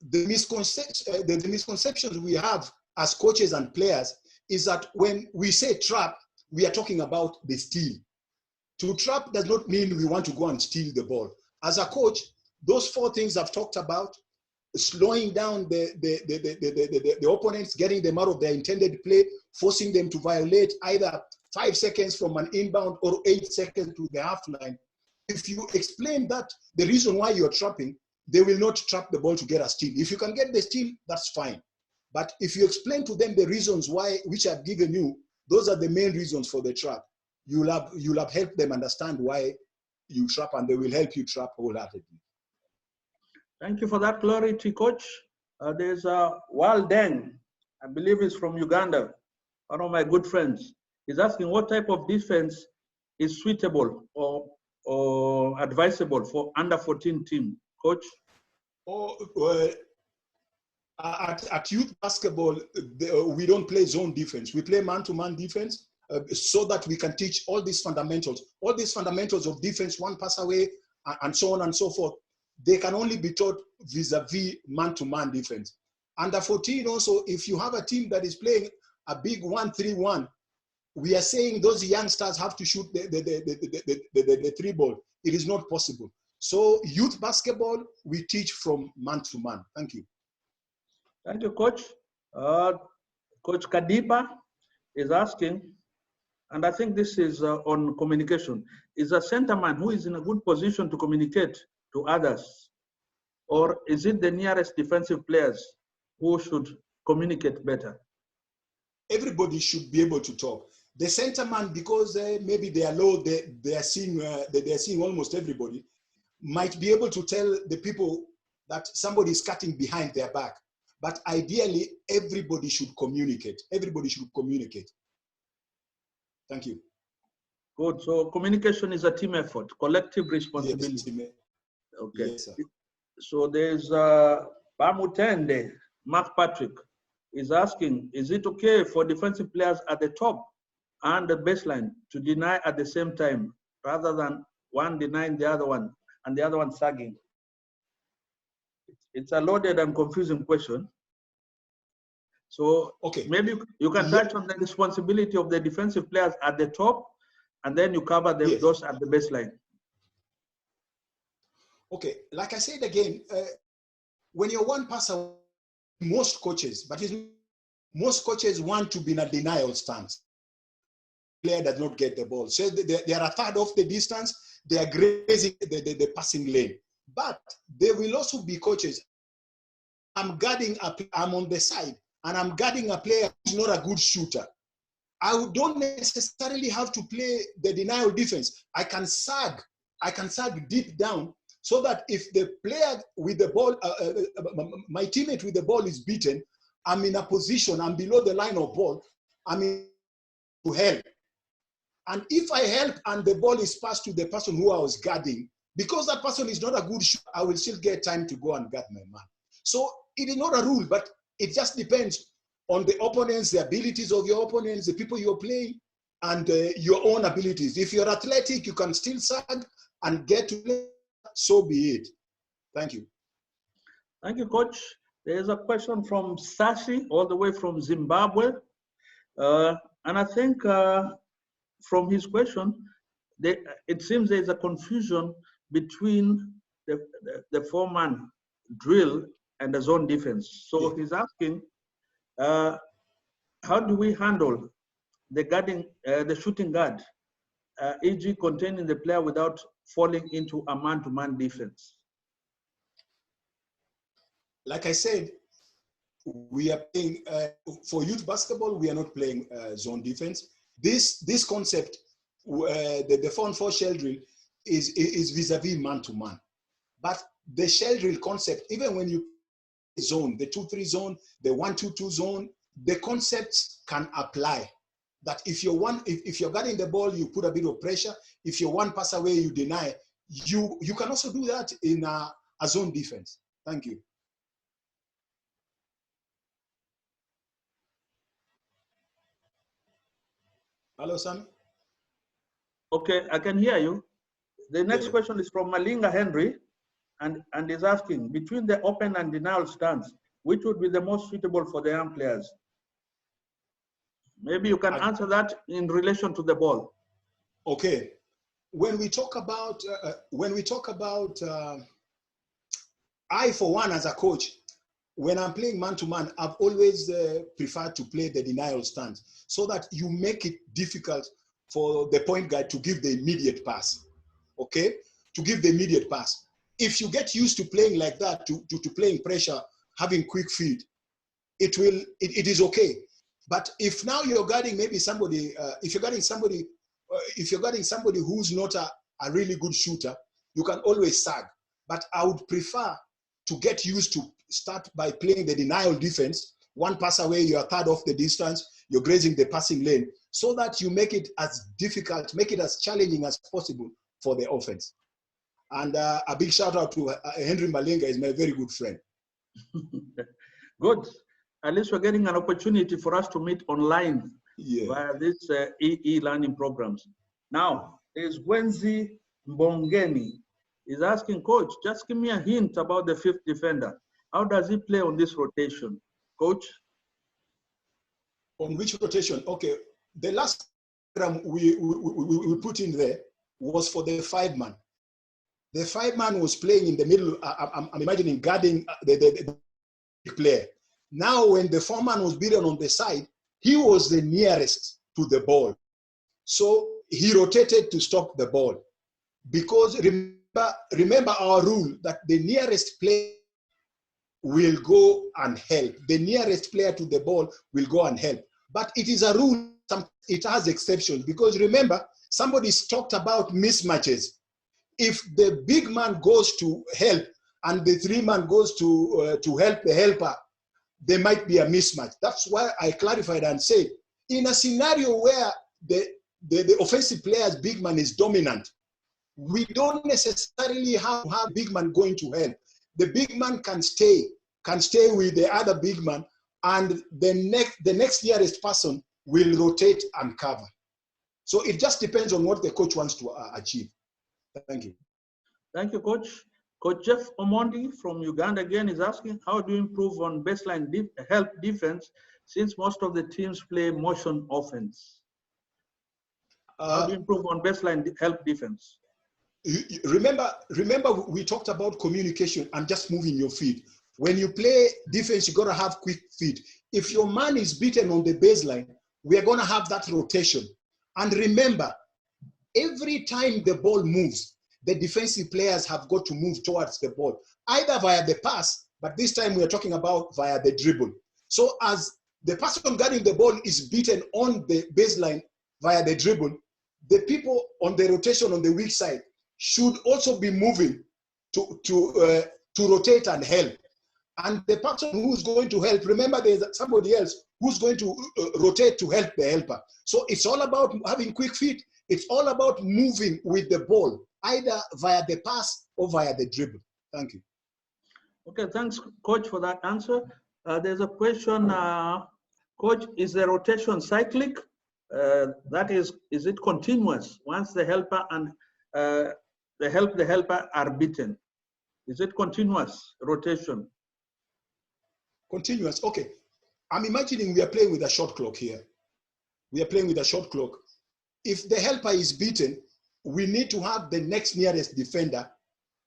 The misconceptions we have as coaches and players is that when we say trap, we are talking about the steal. To trap does not mean we want to go and steal the ball. As a coach, those 4 things I've talked about, slowing down the opponents, getting them out of their intended play, forcing them to violate either 5 seconds from an inbound or 8 seconds to the half line. If you explain that, the reason why you're trapping, they will not trap the ball to get a steal. If you can get the steal, that's fine. But if you explain to them the reasons why, which I've given you, those are the main reasons for the trap. You'll have helped them understand why you trap, and they will help you trap wholeheartedly. Thank you for that clarity, Coach. There's Waldeng, I believe he's from Uganda, one of my good friends. He's asking what type of defense is suitable or or advisable for under 14 team, coach? At youth basketball, we don't play zone defense. We play man-to-man defense so that we can teach all these fundamentals of defense, one pass away, and so on and so forth. They can only be taught vis-a-vis man-to-man defense. Under 14 also, if you have a team that is playing a big 1-3-1, we are saying those youngsters have to shoot the three ball. It is not possible. So youth basketball, we teach from man-to-man. Thank you. Thank you, Coach. Coach Kadiba is asking, and I think this is on communication, is a center man who is in a good position to communicate to others, or is it the nearest defensive players who should communicate better? Everybody should be able to talk. The center man, because maybe they are low, they are seeing almost everybody, might be able to tell the people that somebody is cutting behind their back. But ideally, everybody should communicate. Everybody should communicate. Thank you. Good. So communication is a team effort, collective responsibility. Yes, okay. Yes, sir. So there's Bamutende, Mark Patrick, is asking, is it okay for defensive players at the top and the baseline to deny at the same time, rather than one denying the other one and the other one sagging? It's a loaded and confusing question. So okay, maybe you can touch on the responsibility of the defensive players at the top, and then you cover them, those at the baseline. Okay, like I said again, when you're one passer, most coaches want to be in a denial stance. Player does not get the ball. So they are a third of the distance, they are grazing the passing lane. But there will also be coaches, I'm on the side, and I'm guarding a player who's not a good shooter. I don't necessarily have to play the denial defense. I can sag deep down, so that if the player with the ball, my teammate with the ball is beaten, I'm in a position, I'm below the line of ball, I'm in to help. And if I help and the ball is passed to the person who I was guarding, because that person is not a good shooter, I will still get time to go and guard my man. So it is not a rule, but it just depends on the opponents, the abilities of your opponents, the people you're playing, and your own abilities. If you're athletic, you can still sag and get to play, so be it. Thank you. Thank you, Coach. There's a question from Sashi, all the way from Zimbabwe. And I think from his question, it seems there's a confusion between the four-man drill and the zone defense. So he's asking, how do we handle the shooting guard, e.g. containing the player without falling into a man-to-man defense? Like I said, we are playing, for youth basketball, we are not playing zone defense. This concept, the 4-on-4 shell drill, is vis-a-vis man-to-man. But the shell drill concept, even when you zone, the 2-3 zone, the 1-2-2 zone, the concepts can apply. That if you're guarding the ball, you put a bit of pressure. If you're one pass away, you deny. You can also do that in a zone defense. Thank you. Hello, Sam. Okay, I can hear you. The next question is from Malinga Henry, and is asking, between the open and denial stance, which would be the most suitable for the young players? Maybe you can answer that in relation to the ball. Okay. When we talk about, I for one as a coach, when I'm playing man-to-man, I've always preferred to play the denial stance, so that you make it difficult for the point guard to give the immediate pass. Okay? To give the immediate pass. If you get used to playing like that, to playing pressure, having quick feet, it is okay. But if now you're guarding maybe somebody, if you're guarding somebody who's not a really good shooter, you can always sag. But I would prefer to get used to start by playing the denial defense. One pass away, you're a third off the distance, you're grazing the passing lane, so that you make it as difficult, make it as challenging as possible for the offense. And a big shout out to Henry Malinga, is my very good friend. Good. At least we're getting an opportunity for us to meet online via these e-learning programs. Now, there's Gwenzi Mbongeni. He's asking, Coach, just give me a hint about the fifth defender. How does he play on this rotation? Coach? On which rotation? Okay, the last program we put in there was for the 5-man. The 5-man was playing in the middle. I'm imagining guarding the player. Now, when the 4-man was beaten on the side, he was the nearest to the ball. So he rotated to stop the ball. Because remember our rule that the nearest player will go and help. The nearest player to the ball will go and help. But it is a rule, it has exceptions. Because remember, somebody's talked about mismatches. If the big man goes to help and the 3-man goes to help the helper, there might be a mismatch. That's why I clarified and said, in a scenario where the offensive player's big man is dominant, we don't necessarily have big man going to help. The big man can stay with the other big man, and the next nearest person will rotate and cover. So it just depends on what the coach wants to achieve. Thank you. Thank you, Coach. Coach Jeff Omondi from Uganda again is asking, how do you improve on baseline help defense since most of the teams play motion offense? How do you improve on baseline help defense? Remember we talked about communication and just moving your feet. When you play defense, you got to have quick feet. If your man is beaten on the baseline, we are going to have that rotation. And remember, every time the ball moves, the defensive players have got to move towards the ball, either via the pass, but this time we are talking about via the dribble. So as the person guarding the ball is beaten on the baseline via the dribble, the people on the rotation on the weak side should also be moving to rotate and help. And the person who's going to help, remember there's somebody else who's going to rotate to help the helper. So it's all about having quick feet. It's all about moving with the ball, either via the pass or via the dribble. Thank you. Okay, thanks, Coach, for that answer. There's a question, Coach, is the rotation cyclic? That is it continuous once the helper and the helper are beaten? Is it continuous rotation? Continuous, okay. I'm imagining we are playing with a shot clock here. We are playing with a shot clock. If the helper is beaten, we need to have the next nearest defender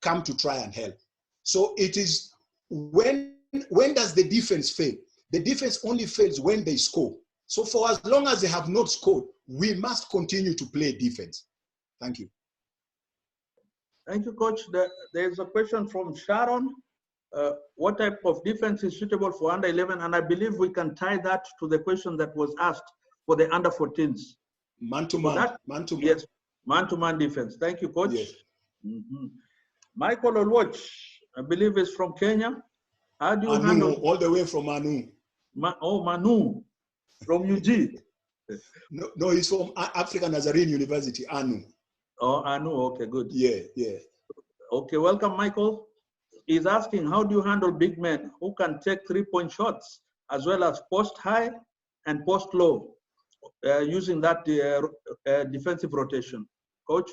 come to try and help. So it is when does the defense fail? The defense only fails when they score. So for as long as they have not scored, we must continue to play defense. Thank you. Thank you, Coach. There's a question from Sharon. What type of defense is suitable for under 11? And I believe we can tie that to the question that was asked for the under 14s. Man-to-man. Yes, man-to-man defense. Thank you, Coach. Yes. Michael Olwatch, I believe is from Kenya. How do you handle? All the way from Manu. Manu, from UG. No, he's from African Nazarene University, Anu. Oh, Anu, okay, good. Yeah. Okay, welcome, Michael. He's asking, how do you handle big men who can take 3-point shots as well as post high and post low using that defensive rotation? Coach?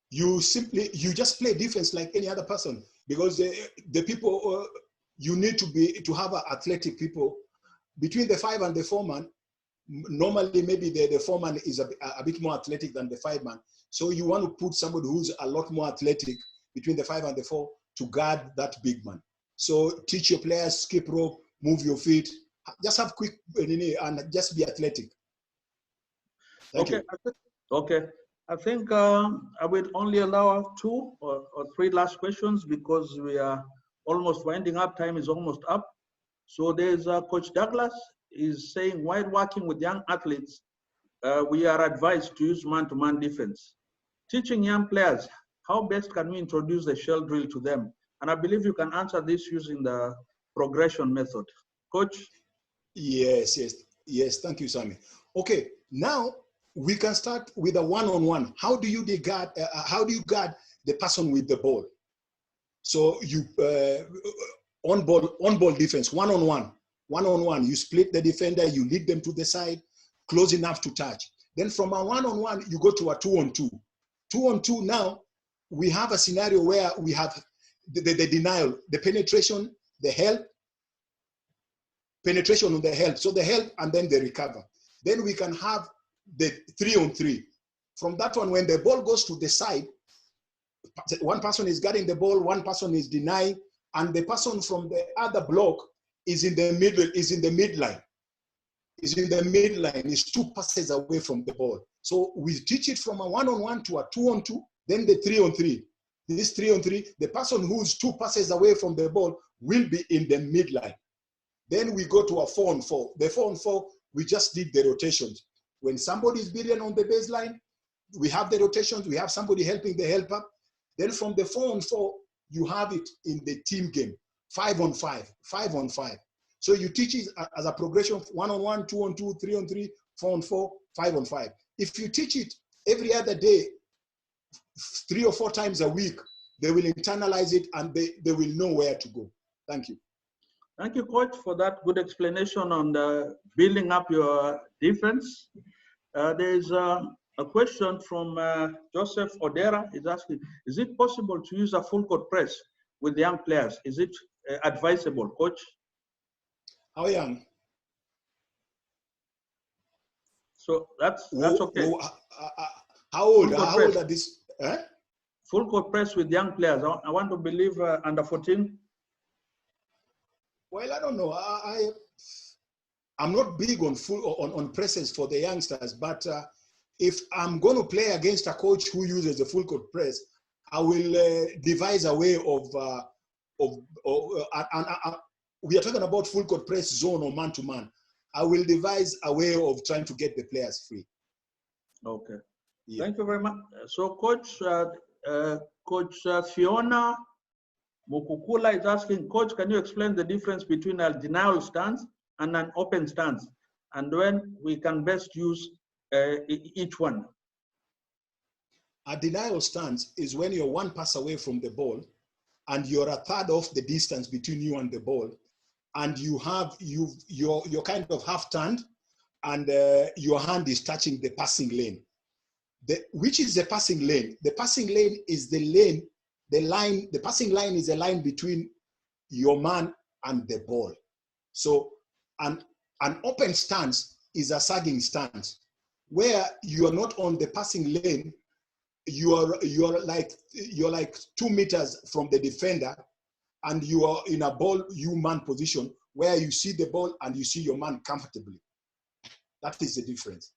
You just play defense like any other person, because the people you need to have athletic people between the 5 and the 4-man. Normally, maybe the 4-man is a bit more athletic than the 5-man. So you want to put somebody who's a lot more athletic between the 5 and the 4 to guard that big man. So teach your players, skip rope, move your feet, just have quick and just be athletic. Thank you. Okay. I think I will only allow 2 or 3 last questions because we are almost winding up. Time is almost up. So there's Coach Douglas is saying, while working with young athletes, we are advised to use man-to-man defense. Teaching young players, how best can we introduce the shell drill to them? And I believe you can answer this using the progression method. Coach? Yes. Thank you, Sammy. Okay, now we can start with a one-on-one. How do you guard the person with the ball? So you on ball defense, one-on-one. You split the defender, you lead them to the side, close enough to touch. Then from a one-on-one, you go to a two-on-two. Two-on-two now, we have a scenario where we have the denial, the penetration, the help, penetration on the help. So the help and then the recover. Then we can have the 3-on-3. From that one, when the ball goes to the side, one person is guarding the ball, one person is denying, and the person from the other block is in the middle, is in the midline. Is 2 passes away from the ball. So we teach it from a one-on-one to a two-on-two, then the 3-on-3. This 3-on-3, the person who's 2 passes away from the ball will be in the midline. Then we go to a 4-on-4. The 4-on-4, we just did the rotations. When somebody is beaten on the baseline, we have the rotations, we have somebody helping the helper. Then from the 4-on-4, you have it in the team game, 5-on-5, 5-on-5. So you teach it as a progression, 1-on-1, 2-on-2, 3-on-3, 4-on-4, 5-on-5. If you teach it every other day, 3 or 4 times a week, they will internalize it and they will know where to go. Thank you. Thank you, Coach, for that good explanation on the building up your defense. There's a question from Joseph Odera. He's asking, is it possible to use a full court press with young players? Is it advisable, Coach? How young? So that's okay. How old are these? Full court press with young players. I want to believe under 14. Well, I don't know. I'm not big on presses for the youngsters, but if I'm going to play against a coach who uses the full court press, I will devise a way we are talking about full court press zone or man-to-man. I will devise a way of trying to get the players free. Okay. Yeah. Thank you very much. So, Coach, Coach Fiona Mukukula is asking, Coach, can you explain the difference between a denial stance and an open stance, and when we can best use each one? A denial stance is when you're 1 pass away from the ball and you're a third of the distance between you and the ball, and you're kind of half turned and your hand is touching the passing lane. Which is the passing lane? The passing lane is the lane, the passing line is a line between your man and the ball. So an open stance is a sagging stance where you are not on the passing lane. You're like 2 meters from the defender, and you are in a ball man position where you see the ball and you see your man comfortably. That is the difference.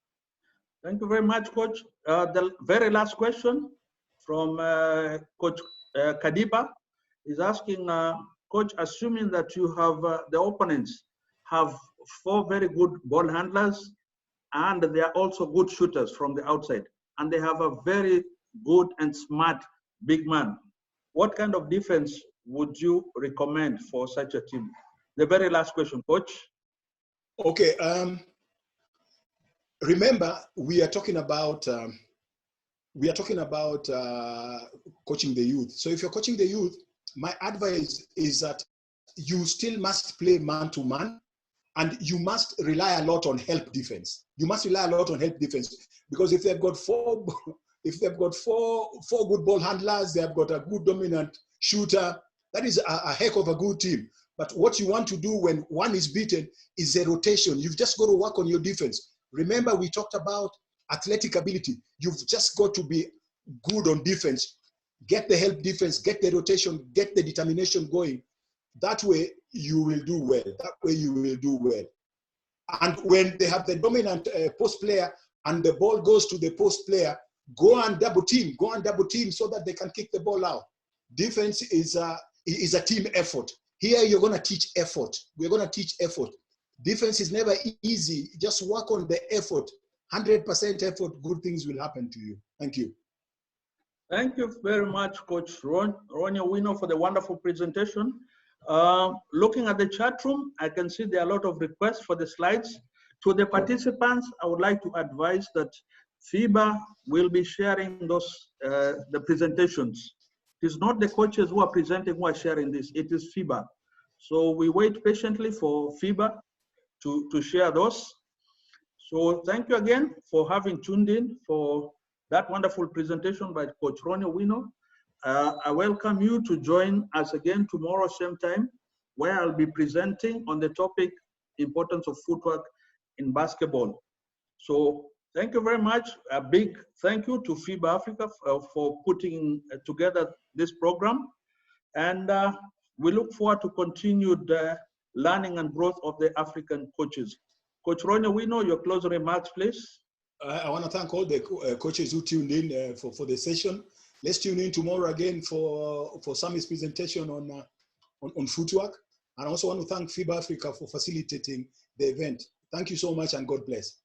Thank you very much, Coach. The very last question from Coach Kadiba is asking, Coach, assuming that you have the opponents have 4 very good ball handlers and they are also good shooters from the outside, and they have a very good and smart big man, what kind of defense would you recommend for such a team? The very last question, Coach. Okay. Remember, we are talking about coaching the youth. So if you're coaching the youth, my advice is that you still must play man-to-man, and you must rely a lot on help defense. You must rely a lot on help defense, because if they've got four good ball handlers, they've got a good dominant shooter, that is a heck of a good team. But what you want to do when one is beaten is a rotation. You've just got to work on your defense. Remember, we talked about athletic ability. You've just got to be good on defense. Get the help defense, get the rotation, get the determination going. That way you will do well. That way you will do well. And when they have the dominant post player and the ball goes to the post player, go and double team so that they can kick the ball out. Defense is a team effort. Here you're going to teach effort. We're going to teach effort. Defense is never easy. Just work on the effort. 100% effort, good things will happen to you. Thank you. Thank you very much, Coach Ronnie Owino, for the wonderful presentation. Looking at the chat room, I can see there are a lot of requests for the slides. To the participants, I would like to advise that FIBA will be sharing those the presentations. It is not the coaches who are presenting who are sharing this. It is FIBA. So we wait patiently for FIBA to share those. So thank you again for having tuned in for that wonderful presentation by Coach Ronnie Wino. I welcome you to join us again tomorrow, same time, where I'll be presenting on the topic, importance of footwork in basketball. So thank you very much. A big thank you to FIBA Africa for putting together this program. And we look forward to continued learning and growth of the African coaches. Coach Ronnie Wino, your closing remarks, please. I want to thank all the coaches who tuned in for the session. Let's tune in tomorrow again for Sammy's presentation on footwork. And I also want to thank FIBA Africa for facilitating the event. Thank you so much and God bless.